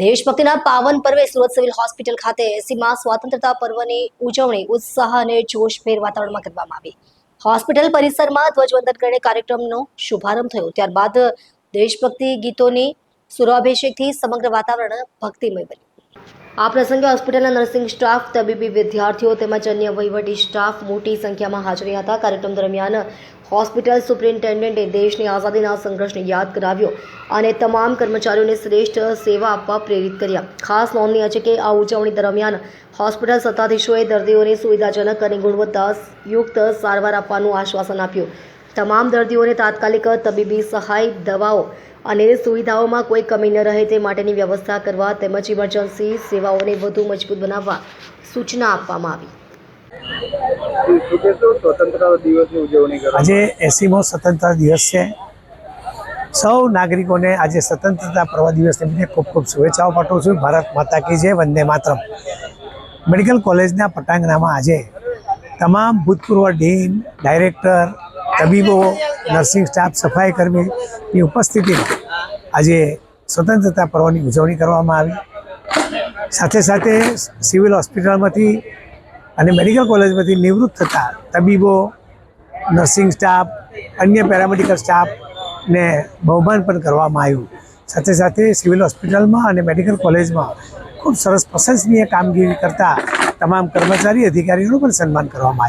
દેશભક્તિના પાવન પર્વે Surat civil hospital ખાતે 80મા સ્વાતંત્રતા પર્વની ઉજવણી ઉત્સાહ અને જોશભેર વાતાવરણમાં કરવામાં આવી। હોસ્પિટલ પરિસરમાં ધ્વજવંદન કરીને કાર્યક્રમનો શુભારંભ થયો। ત્યારબાદ દેશભક્તિ ગીતોની સુરાભિષેકથી સમગ્ર વાતાવરણ ભક્તિમય બન્યું। આ પ્રસંગે હોસ્પિટલના નર્સિંગ સ્ટાફ, તબીબી વિદ્યાર્થીઓ તેમજ અન્ય વહીવટી સ્ટાફ મોટી સંખ્યામાં હાજર હતા। કાર્યક્રમ દરમિયાન હોસ્પિટલ સુપ્રિન્ટેન્ડન્ટે દેશની આઝાદીના સંઘર્ષને યાદ કરાવ્યો અને તમામ કર્મચારીઓને શ્રેષ્ઠ સેવા આપવા પ્રેરિત કર્યા। ખાસ નોંધનીય છે કે આ ઉજવણી દરમિયાન હોસ્પિટલ સત્તાધીશોએ દર્દીઓને સુવિધાજનક અને ગુણવત્તાયુક્ત સારવાર આપવાનું આશ્વાસન આપ્યું। તમામ દર્દીઓને તાત્કાલિક તબીબી સહાય, દવાઓ અને સુવિધાઓમાં કોઈ કમી ન રહે તે માટેની વ્યવસ્થા કરવા તેમજ ઇમરજન્સી સેવાઓને વધુ મજબૂત બનાવવા સૂચના આપવામાં આવી। આજે 80મો સ્વતંત્રતા દિવસ છે। સૌ નાગરિકોને આજે સ્વતંત્રતા પર્વ દિવસ નિમિત્તે ખૂબ ખૂબ શુભેચ્છાઓ પાઠવું છું। ભારત માતા કી જય, વંદે માતરમ। મેડિકલ કોલેજના પટાંગણામાં આજે તમામ ભૂતપૂર્વ ડીન, ડાયરેક્ટર, તબીબો, નર્સિંગ સ્ટાફ, સફાઈ કર્મીની ઉપસ્થિતિમાં આજે સ્વતંત્રતા પર્વની ઉજવણી કરવામાં આવી। સાથે સાથે સિવિલ હોસ્પિટલમાંથી અને મેડિકલ કોલેજમાંથી નિવૃત્ત થતા તબીબો, નર્સિંગ સ્ટાફ, અન્ય પેરામેડિકલ સ્ટાફને બહુમાન પણ કરવામાં આવ્યું। સાથે સાથે સિવિલ હોસ્પિટલમાં અને મેડિકલ કોલેજમાં ખૂબ સરસ પ્રશંસનીય કામગીરી કરતા તમામ કર્મચારી અધિકારીઓનું પણ સન્માન કરવામાં આવ્યું।